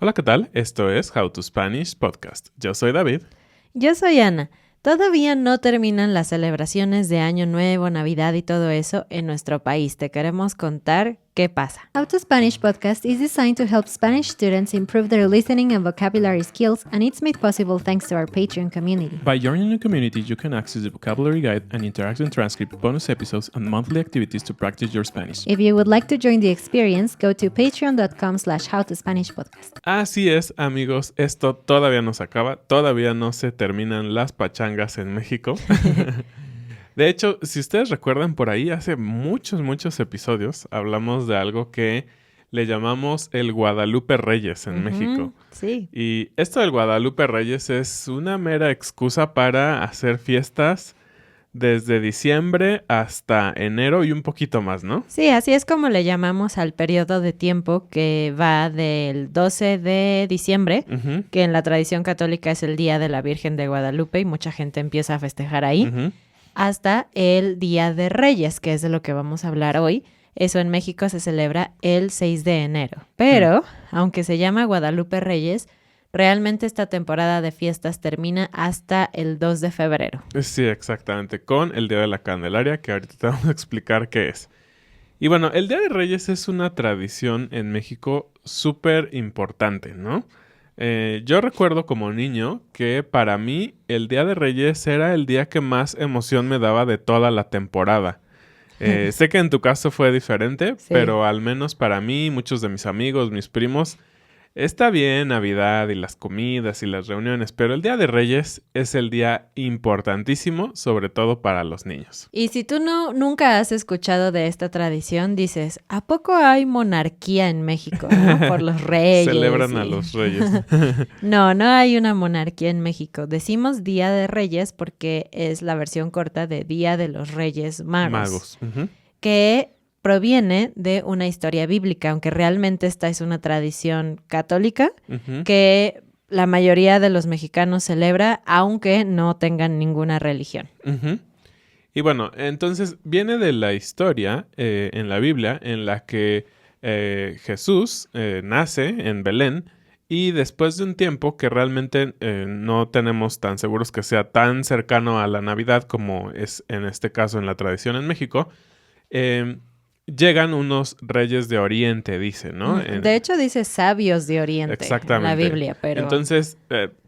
Hola, ¿qué tal? Esto es How to Spanish Podcast. Yo soy David. Yo soy Ana. Todavía no terminan las celebraciones de Año Nuevo, Navidad y todo eso en nuestro país. Te queremos contar qué pasa. How to Spanish podcast is designed to help Spanish students improve their listening and vocabulary skills, and it's made possible thanks to our Patreon community. By joining the community, you can access the vocabulary guide and interactive transcript, bonus episodes, and monthly activities to practice your Spanish. If you would like to join the experience, go to patreon.com/howtospanishpodcast. Así es, amigos, esto todavía no se acaba, todavía no se terminan las pachangas en México. De hecho, si ustedes recuerdan por ahí, hace muchos episodios hablamos de algo que le llamamos el Guadalupe Reyes en México. Sí. Y esto del Guadalupe Reyes es una mera excusa para hacer fiestas desde diciembre hasta enero y un poquito más, ¿no? Sí, así es como le llamamos al periodo de tiempo que va del 12 de diciembre, que en la tradición católica es el Día de la Virgen de Guadalupe y mucha gente empieza a festejar ahí, hasta el Día de Reyes, que es de lo que vamos a hablar hoy. Eso en México se celebra el 6 de enero. Pero, aunque se llama Guadalupe Reyes, realmente esta temporada de fiestas termina hasta el 2 de febrero. Sí, exactamente, con el Día de la Candelaria, que ahorita te vamos a explicar qué es. Y bueno, el Día de Reyes es una tradición en México súper importante, ¿no? Yo recuerdo como niño que para mí el Día de Reyes era el día que más emoción me daba de toda la temporada. Sé que en tu caso fue diferente, Sí. pero al menos para mí, muchos de mis amigos, mis primos, está bien Navidad y las comidas y las reuniones, pero el Día de Reyes es el día importantísimo, sobre todo para los niños. Y si tú nunca has escuchado de esta tradición, dices, ¿a poco hay monarquía en México, no? Por los reyes. Celebran a los reyes. No hay una monarquía en México. Decimos Día de Reyes porque es la versión corta de Día de los Reyes Magos. Que proviene de una historia bíblica, aunque realmente esta es una tradición católica que la mayoría de los mexicanos celebra, aunque no tengan ninguna religión. Y bueno, entonces viene de la historia en la Biblia en la que Jesús nace en Belén y después de un tiempo que realmente no tenemos tan seguros que sea tan cercano a la Navidad como es en este caso en la tradición en México, llegan unos reyes de Oriente, dice, ¿no? De hecho, dice sabios de Oriente en la Biblia, pero... Entonces,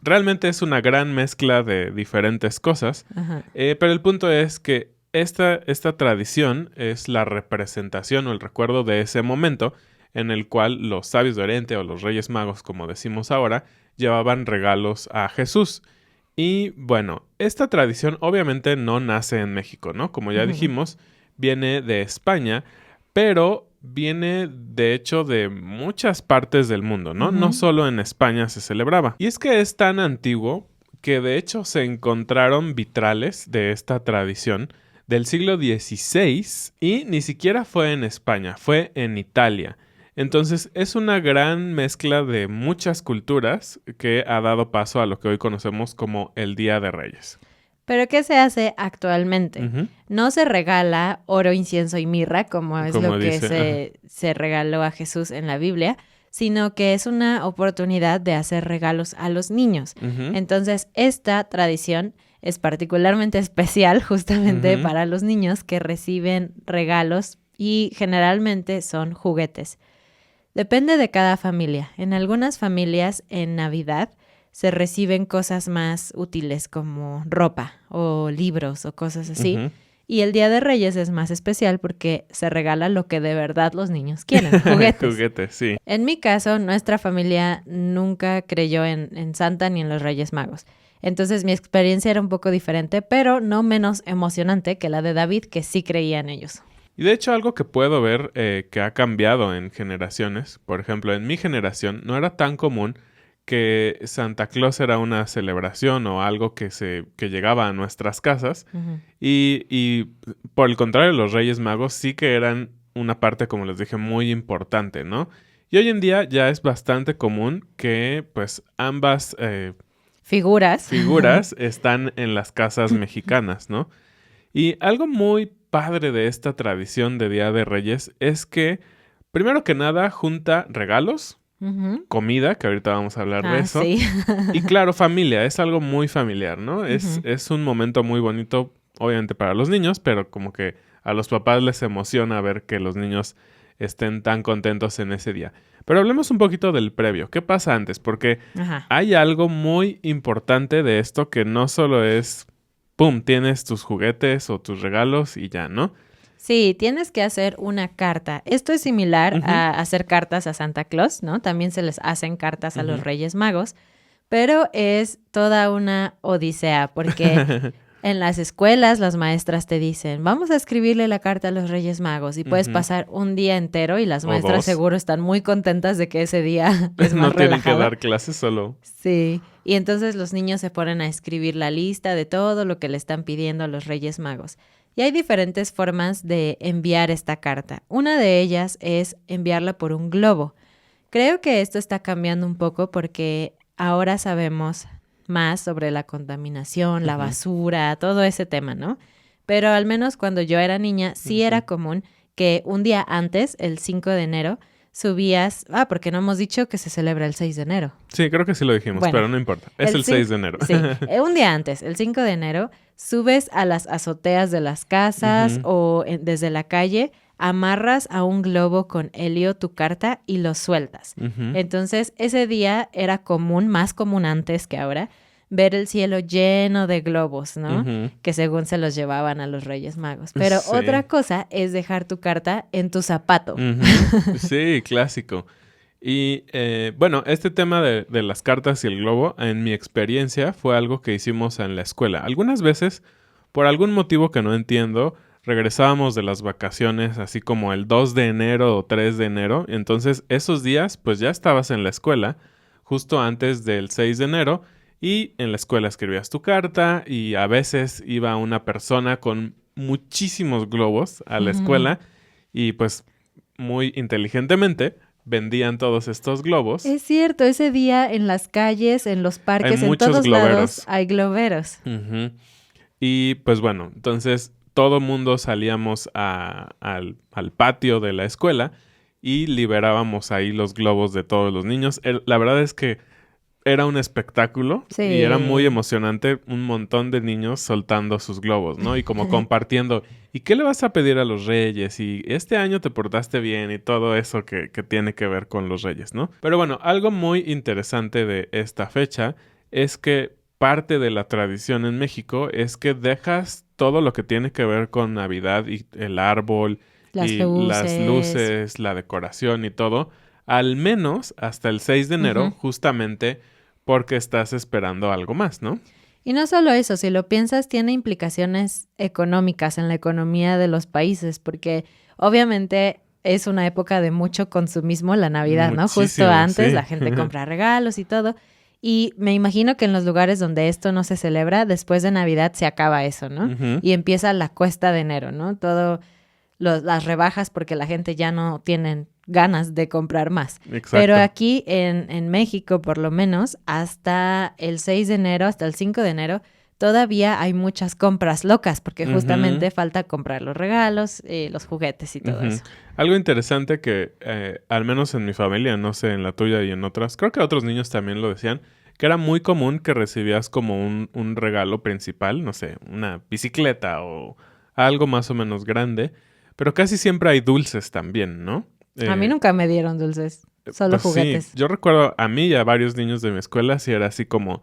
realmente es una gran mezcla de diferentes cosas, pero el punto es que esta tradición es la representación o el recuerdo de ese momento en el cual los sabios de Oriente o los Reyes Magos, como decimos ahora, llevaban regalos a Jesús. Y bueno, esta tradición obviamente no nace en México, ¿no? Como ya dijimos, viene de España, pero viene de hecho de muchas partes del mundo, ¿no? No solo en España se celebraba. Y es que es tan antiguo que de hecho se encontraron vitrales de esta tradición del siglo XVI y ni siquiera fue en España, fue en Italia. Entonces es una gran mezcla de muchas culturas que ha dado paso a lo que hoy conocemos como el Día de Reyes. ¿Pero qué se hace actualmente? No se regala oro, incienso y mirra, como es lo que se regaló a Jesús en la Biblia, sino que es una oportunidad de hacer regalos a los niños. Entonces, esta tradición es particularmente especial justamente para los niños que reciben regalos y generalmente son juguetes. Depende de cada familia. En algunas familias, en Navidad, se reciben cosas más útiles como ropa o libros o cosas así. Y el Día de Reyes es más especial porque se regala lo que de verdad los niños quieren, juguetes. Juguetes, sí. En mi caso, nuestra familia nunca creyó en Santa ni en los Reyes Magos. Entonces mi experiencia era un poco diferente, pero no menos emocionante que la de David, que sí creía en ellos. Y de hecho algo que puedo ver que ha cambiado en generaciones, por ejemplo, en mi generación no era tan común que Santa Claus era una celebración o algo que llegaba a nuestras casas y por el contrario los Reyes Magos sí que eran una parte, como les dije, muy importante, ¿no? Y hoy en día ya es bastante común que pues ambas figuras están en las casas mexicanas, ¿no? Y algo muy padre de esta tradición de Día de Reyes es que, primero que nada, junta regalos, comida, que ahorita vamos a hablar de eso. Sí. Y claro, familia, es algo muy familiar, ¿no? Es un momento muy bonito, obviamente para los niños, pero como que a los papás les emociona ver que los niños estén tan contentos en ese día. Pero hablemos un poquito del previo. ¿Qué pasa antes? Porque hay algo muy importante de esto que no solo es, ¡pum!, tienes tus juguetes o tus regalos y ya, ¿no? Sí, tienes que hacer una carta. Esto es similar a hacer cartas a Santa Claus, ¿no? También se les hacen cartas a los Reyes Magos, pero es toda una odisea porque en las escuelas las maestras te dicen, vamos a escribirle la carta a los Reyes Magos y puedes pasar un día entero y las maestras seguro están muy contentas de que ese día es más no tienen relajado. que dar clases solo. Sí, y entonces los niños se ponen a escribir la lista de todo lo que le están pidiendo a los Reyes Magos. Y hay diferentes formas de enviar esta carta. Una de ellas es enviarla por un globo. Creo que esto está cambiando un poco porque ahora sabemos más sobre la contaminación, la basura, todo ese tema, ¿no? Pero al menos cuando yo era niña, sí era común que un día antes, el 5 de enero, subías... porque no hemos dicho que se celebra el 6 de enero. Sí, creo que sí lo dijimos, pero no importa. Es el 6 de enero. Sí, un día antes, el 5 de enero, subes a las azoteas de las casas o desde la calle, amarras a un globo con helio tu carta y lo sueltas. Entonces, ese día era común, más común antes que ahora, ver el cielo lleno de globos, ¿no? Que según se los llevaban a los Reyes Magos. Pero otra cosa es dejar tu carta en tu zapato. Sí, clásico. Y bueno, este tema de las cartas y el globo, en mi experiencia, fue algo que hicimos en la escuela. Algunas veces, por algún motivo que no entiendo, regresábamos de las vacaciones así como el 2 de enero o 3 de enero. Entonces, esos días, pues ya estabas en la escuela, justo antes del 6 de enero, y en la escuela escribías tu carta y a veces iba una persona con muchísimos globos a la escuela y pues muy inteligentemente vendían todos estos globos. Es cierto, ese día en las calles, en los parques, en todos lados hay globeros. Y pues bueno, entonces todo mundo salíamos al patio de la escuela y liberábamos ahí los globos de todos los niños. La verdad es que era un espectáculo y era muy emocionante, un montón de niños soltando sus globos, ¿no? Y como compartiendo, ¿y qué le vas a pedir a los reyes? Y este año te portaste bien y todo eso que tiene que ver con los reyes, ¿no? Pero bueno, algo muy interesante de esta fecha es que parte de la tradición en México es que dejas todo lo que tiene que ver con Navidad y el árbol las luces, la decoración y todo, al menos hasta el 6 de enero, justamente porque estás esperando algo más, ¿no? Y no solo eso, si lo piensas, tiene implicaciones económicas en la economía de los países, porque obviamente es una época de mucho consumismo la Navidad, ¿no? Justo antes la gente compra regalos y todo. Y me imagino que en los lugares donde esto no se celebra, después de Navidad se acaba eso, ¿no? Y empieza la cuesta de enero, ¿no? Las rebajas porque la gente ya no tienen ganas de comprar más. Exacto. Pero aquí en México, por lo menos, hasta el 6 de enero, hasta el 5 de enero, todavía hay muchas compras locas porque justamente falta comprar los regalos, los juguetes y todo eso. Algo interesante que, al menos en mi familia, no sé, en la tuya y en otras, creo que otros niños también lo decían, que era muy común que recibías como un regalo principal, no sé, una bicicleta o algo más o menos grande, pero casi siempre hay dulces también, ¿no? A mí nunca me dieron dulces, solo pues juguetes. Sí, yo recuerdo a mí y a varios niños de mi escuela sí era así como,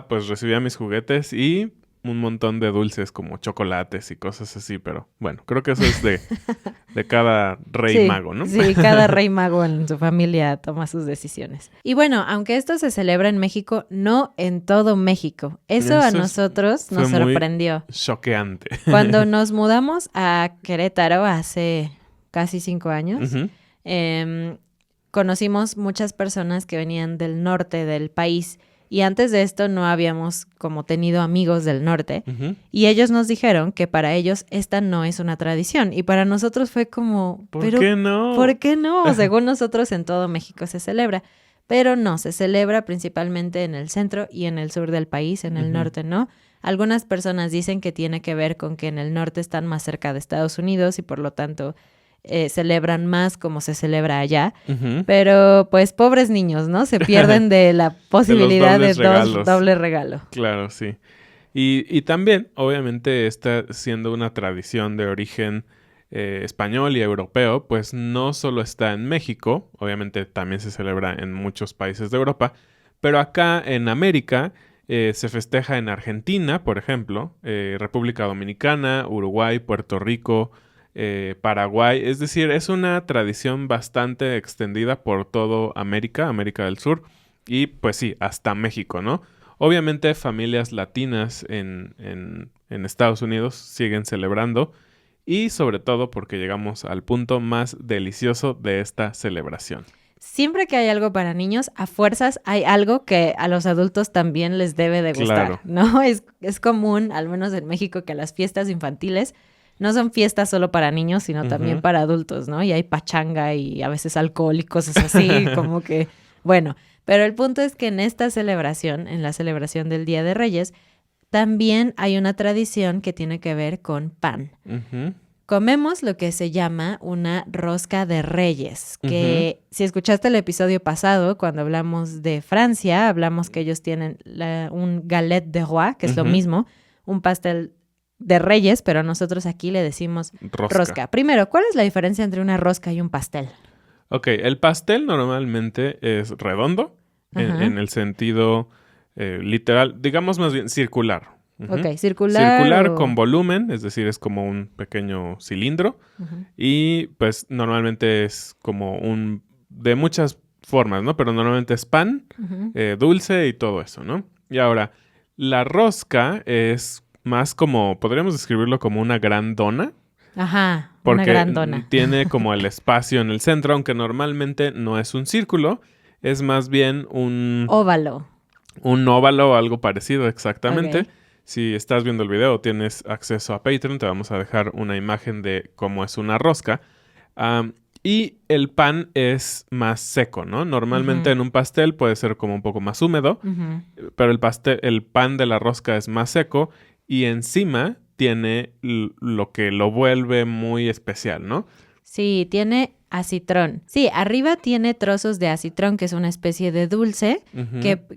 pues recibía mis juguetes y un montón de dulces como chocolates y cosas así, pero bueno, creo que eso es de cada rey mago, ¿no? Sí, cada rey mago en su familia toma sus decisiones. Y bueno, aunque esto se celebra en México, no en todo México. Eso a nosotros nos sorprendió. Muy choqueante. Cuando nos mudamos a Querétaro hace casi 5 años, conocimos muchas personas que venían del norte del país. Y antes de esto no habíamos como tenido amigos del norte. Y ellos nos dijeron que para ellos esta no es una tradición. Y para nosotros fue como... ¿Por qué no? ¿Por qué no? Según nosotros en todo México se celebra. Pero no, se celebra principalmente en el centro y en el sur del país, en el norte no. Algunas personas dicen que tiene que ver con que en el norte están más cerca de Estados Unidos y por lo tanto celebran más como se celebra allá. Pero pues pobres niños, ¿no? Se pierden de la posibilidad de doble regalo. Claro, sí. Y también, obviamente, está siendo una tradición de origen español y europeo, pues no solo está en México, obviamente también se celebra en muchos países de Europa, pero acá en América se festeja en Argentina, por ejemplo, República Dominicana, Uruguay, Puerto Rico, Paraguay. Es decir, es una tradición bastante extendida por todo América del Sur y pues sí, hasta México, ¿no? Obviamente familias latinas en Estados Unidos siguen celebrando y sobre todo porque llegamos al punto más delicioso de esta celebración. Siempre que hay algo para niños, a fuerzas hay algo que a los adultos también les debe de gustar, claro. ¿no? Es común, al menos en México, que las fiestas infantiles no son fiestas solo para niños, sino también para adultos, ¿no? Y hay pachanga y a veces alcohol y cosas así, como que, bueno. Pero el punto es que en esta celebración, en la celebración del Día de Reyes, también hay una tradición que tiene que ver con pan. Comemos lo que se llama una rosca de reyes, que si escuchaste el episodio pasado, cuando hablamos de Francia, hablamos que ellos tienen un galette de roi, que es lo mismo, un pastel de reyes, pero nosotros aquí le decimos rosca. Primero, ¿cuál es la diferencia entre una rosca y un pastel? Ok, el pastel normalmente es redondo, en el sentido literal, digamos más bien circular. Ok, circular. Circular con volumen, es decir, es como un pequeño cilindro. Y pues normalmente es como de muchas formas, ¿no? Pero normalmente es pan, dulce y todo eso, ¿no? Y ahora, la rosca es más como, podríamos describirlo como una gran dona. Ajá, porque una gran dona. Tiene como el espacio en el centro, aunque normalmente no es un círculo, es más bien un óvalo. Un óvalo o algo parecido, exactamente. Okay. Si estás viendo el video o tienes acceso a Patreon, te vamos a dejar una imagen de cómo es una rosca. Y el pan es más seco, ¿no? Normalmente en un pastel puede ser como un poco más húmedo, pero el pan de la rosca es más seco y encima tiene lo que lo vuelve muy especial, ¿no? Sí, tiene acitrón. Sí, arriba tiene trozos de acitrón, que es una especie de dulce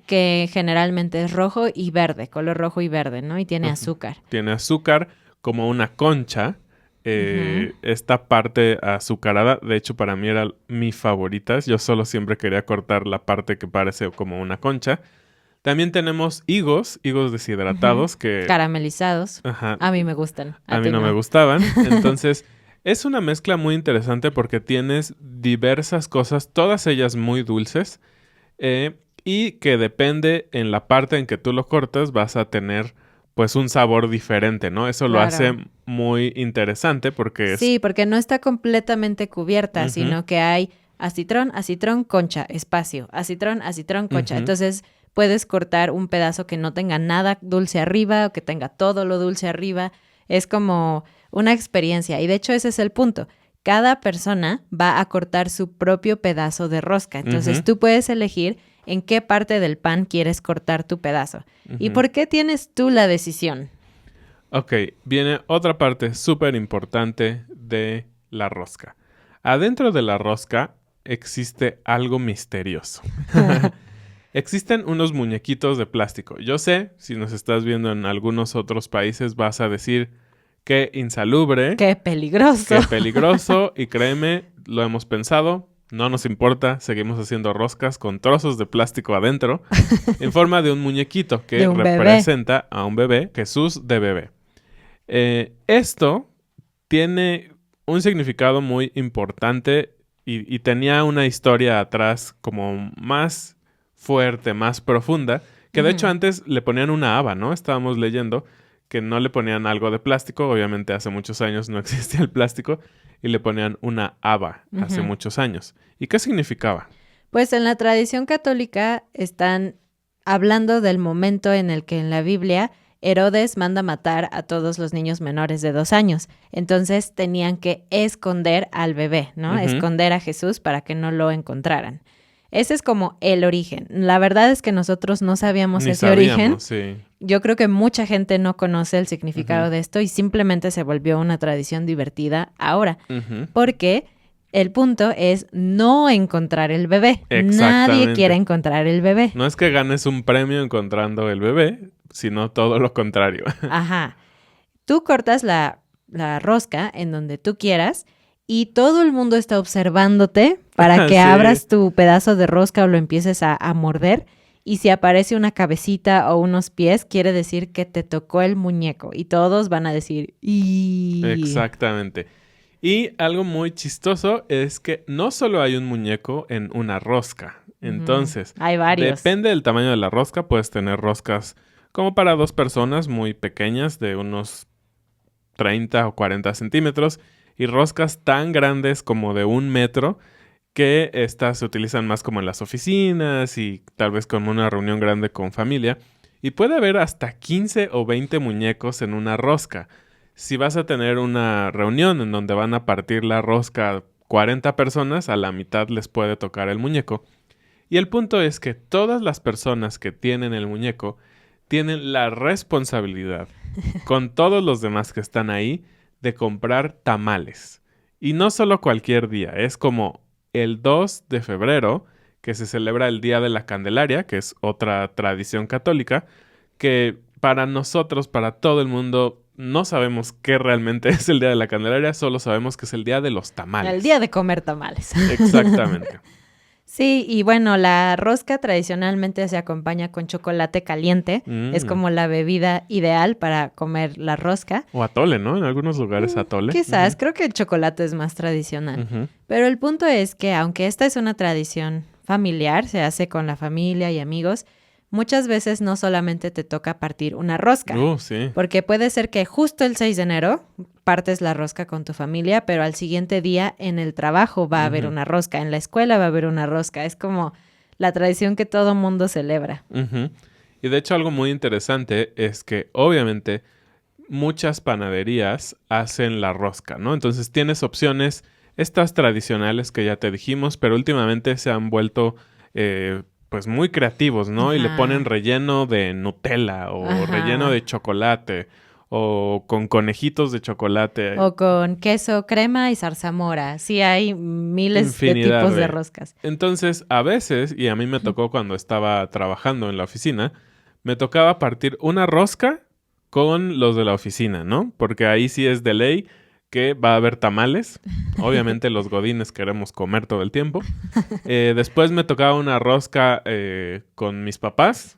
que generalmente es rojo y verde, color rojo y verde, ¿no? Y tiene azúcar. Tiene azúcar como una concha. Esta parte azucarada, de hecho, para mí era mi favorita. Yo solo siempre quería cortar la parte que parece como una concha. También tenemos higos deshidratados que... caramelizados. A mí me gustan. A mí no me gustaban. Entonces, es una mezcla muy interesante porque tienes diversas cosas, todas ellas muy dulces, y que depende en la parte en que tú lo cortas, vas a tener pues un sabor diferente, ¿no? Eso lo hace muy interesante porque es... Sí, porque no está completamente cubierta, sino que hay acitrón, concha, espacio, acitrón, concha. Entonces puedes cortar un pedazo que no tenga nada dulce arriba o que tenga todo lo dulce arriba. Es como una experiencia y de hecho ese es el punto. Cada persona va a cortar su propio pedazo de rosca. Entonces tú puedes elegir en qué parte del pan quieres cortar tu pedazo. ¿Y por qué tienes tú la decisión? Ok, viene otra parte súper importante de la rosca. Adentro de la rosca existe algo misterioso. Existen unos muñequitos de plástico. Yo sé, si nos estás viendo en algunos otros países, vas a decir qué insalubre. ¡Qué peligroso! ¡Qué peligroso! Y créeme, lo hemos pensado. No nos importa, seguimos haciendo roscas con trozos de plástico adentro en forma de un muñequito que representa a un bebé, Jesús de bebé. Esto tiene un significado muy importante y tenía una historia atrás como más fuerte, más profunda, que de hecho antes le ponían una haba, ¿no? Estábamos leyendo que no le ponían algo de plástico, obviamente hace muchos años no existía el plástico, y le ponían una haba hace muchos años. ¿Y qué significaba? Pues en la tradición católica están hablando del momento en el que en la Biblia Herodes manda matar a todos los niños menores de 2 años. Entonces tenían que esconder al bebé, ¿no? Esconder a Jesús para que no lo encontraran. Ese es como el origen. La verdad es que nosotros no sabíamos ese origen. Sí. yo creo que mucha gente no conoce el significado de esto y simplemente se volvió una tradición divertida ahora. Porque el punto es no encontrar el bebé. Nadie quiere encontrar el bebé. No es que ganes un premio encontrando el bebé, sino todo lo contrario. Ajá. Tú cortas la rosca en donde tú quieras y todo el mundo está observándote para que abras tu pedazo de rosca o lo empieces a morder. Y si aparece una cabecita o unos pies, quiere decir que te tocó el muñeco. Y todos van a decir ¡y! Exactamente. Y algo muy chistoso es que no solo hay un muñeco en una rosca. Entonces, hay varios. Depende del tamaño de la rosca. Puedes tener roscas como para 2 personas, muy pequeñas, de unos 30 o 40 centímetros. Y roscas tan grandes como de 1 metro, que estas se utilizan más como en las oficinas y tal vez como una reunión grande con familia. Y puede haber hasta 15 o 20 muñecos en una rosca. Si vas a tener una reunión en donde van a partir la rosca 40 personas, a la mitad les puede tocar el muñeco. Y el punto es que todas las personas que tienen el muñeco tienen la responsabilidad, con todos los demás que están ahí, de comprar tamales. Y no solo cualquier día, es como el 2 de febrero, que se celebra el Día de la Candelaria, que es otra tradición católica, que para nosotros, para todo el mundo, no sabemos qué realmente es el Día de la Candelaria, solo sabemos que es el Día de los tamales. El día de comer tamales. Exactamente. Sí, y bueno, la rosca tradicionalmente se acompaña con chocolate caliente. Es como la bebida ideal para comer la rosca. O atole, ¿no? En algunos lugares atole. Quizás, creo que el chocolate es más tradicional. Pero el punto es que aunque esta es una tradición familiar, se hace con la familia y amigos, muchas veces no solamente te toca partir una rosca. Sí. Porque puede ser que justo el 6 de enero partes la rosca con tu familia, pero al siguiente día en el trabajo va a haber una rosca, en la escuela va a haber una rosca. Es como la tradición que todo mundo celebra. Y de hecho algo muy interesante es que obviamente muchas panaderías hacen la rosca, ¿no? Entonces tienes opciones, estas tradicionales que ya te dijimos, pero últimamente se han vuelto pues muy creativos, ¿no? Y le ponen relleno de Nutella o relleno de chocolate o con conejitos de chocolate. O con queso, crema y zarzamora. Sí, hay miles de tipos de roscas. Entonces, a veces, y a mí me tocó cuando estaba trabajando en la oficina, me tocaba partir una rosca con los de la oficina, ¿no? Porque ahí sí es de ley que va a haber tamales. Obviamente los godines queremos comer todo el tiempo. Después me tocaba una rosca con mis papás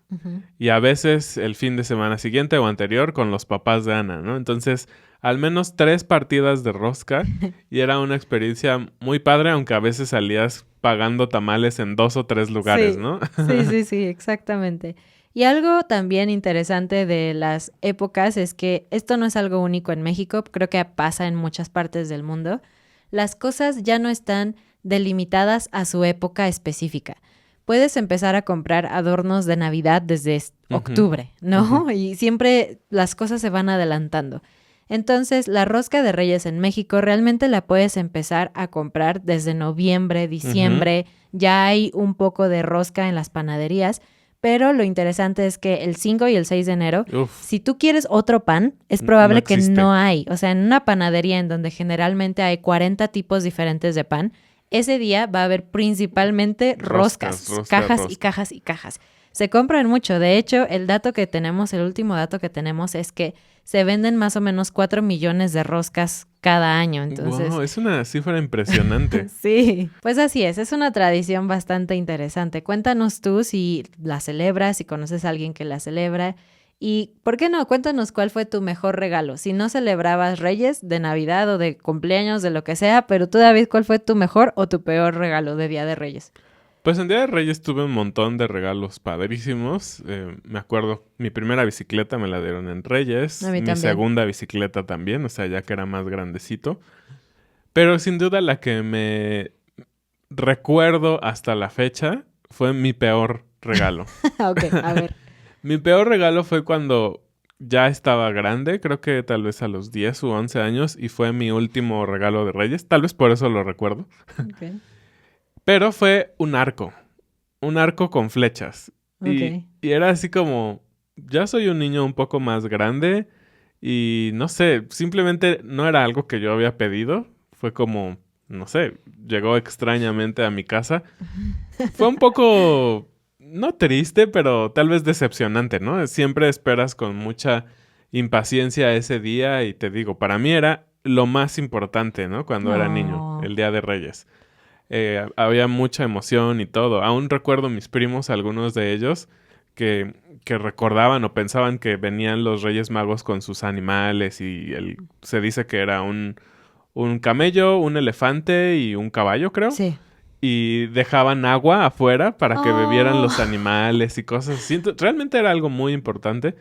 y a veces el fin de semana siguiente o anterior con los papás de Ana, ¿no? Entonces, al menos 3 partidas de rosca y era una experiencia muy padre, aunque a veces salías pagando tamales en 2 o 3 lugares, ¿no? Sí, exactamente. Y algo también interesante de las épocas es que esto no es algo único en México, creo que pasa en muchas partes del mundo. Las cosas ya no están delimitadas a su época específica. Puedes empezar a comprar adornos de Navidad desde octubre, ¿no? Y siempre las cosas se van adelantando. Entonces, la rosca de Reyes en México realmente la puedes empezar a comprar desde noviembre, diciembre. Ya hay un poco de rosca en las panaderías. Pero lo interesante es que el 5 y el 6 de enero, si tú quieres otro pan, es probable que no hay. O sea, en una panadería en donde generalmente hay 40 tipos diferentes de pan, ese día va a haber principalmente roscas, cajas y cajas y cajas. Se compran mucho. De hecho, el último dato que tenemos es que se venden más o menos 4 millones de roscas cada año. Entonces, wow, es una cifra impresionante. Sí, pues así es una tradición bastante interesante. Cuéntanos tú si la celebras, si conoces a alguien que la celebra y, ¿por qué no? Cuéntanos cuál fue tu mejor regalo. Si no celebrabas Reyes, de Navidad o de cumpleaños, de lo que sea, pero tú, David, ¿cuál fue tu mejor o tu peor regalo de Día de Reyes? Pues en Día de Reyes tuve un montón de regalos padrísimos. Me acuerdo, mi primera bicicleta me la dieron en Reyes. A mí mi también. segunda bicicleta también, o sea, ya que era más grandecito. Pero sin duda la que me recuerdo hasta la fecha fue mi peor regalo. Ok, a ver. Mi peor regalo fue cuando ya estaba grande, creo que tal vez a los 10 u 11 años, y fue mi último regalo de Reyes. Tal vez por eso lo recuerdo. Okay. Pero fue un arco con flechas. Okay. Y era así como, ya soy un niño un poco más grande y no sé, simplemente no era algo que yo había pedido. Fue como, no sé, llegó extrañamente a mi casa. Fue un poco, no triste, pero tal vez decepcionante, ¿no? Siempre esperas con mucha impaciencia ese día y te digo, para mí era lo más importante, ¿no? Cuando era niño, el Día de Reyes. Había mucha emoción y todo. Aún recuerdo mis primos, algunos de ellos, que recordaban o pensaban que venían los Reyes Magos con sus animales y se dice que era un camello, un elefante y un caballo, creo. Sí. Y dejaban agua afuera para que bebieran los animales y cosas así. Realmente era algo muy importante.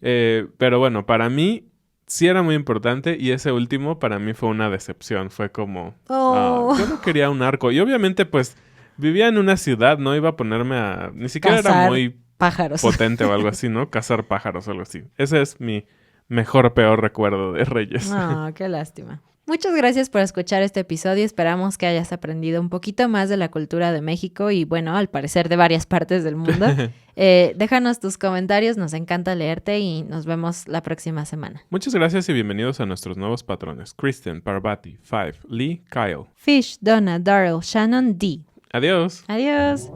Pero bueno, para mí sí era muy importante y ese último para mí fue una decepción. Fue como, yo no quería un arco. Y obviamente pues vivía en una ciudad, no iba a ponerme a... Ni siquiera era muy pájaros. Potente o algo así, ¿no? Cazar pájaros o algo así. Ese es mi peor recuerdo de Reyes. Qué lástima. Muchas gracias por escuchar este episodio. Esperamos que hayas aprendido un poquito más de la cultura de México y, bueno, al parecer de varias partes del mundo. Déjanos tus comentarios, nos encanta leerte y nos vemos la próxima semana. Muchas gracias y bienvenidos a nuestros nuevos patrones. Kristen, Parvati, Five, Lee, Kyle. Fish, Donna, Daryl, Shannon, D. Adiós. Adiós.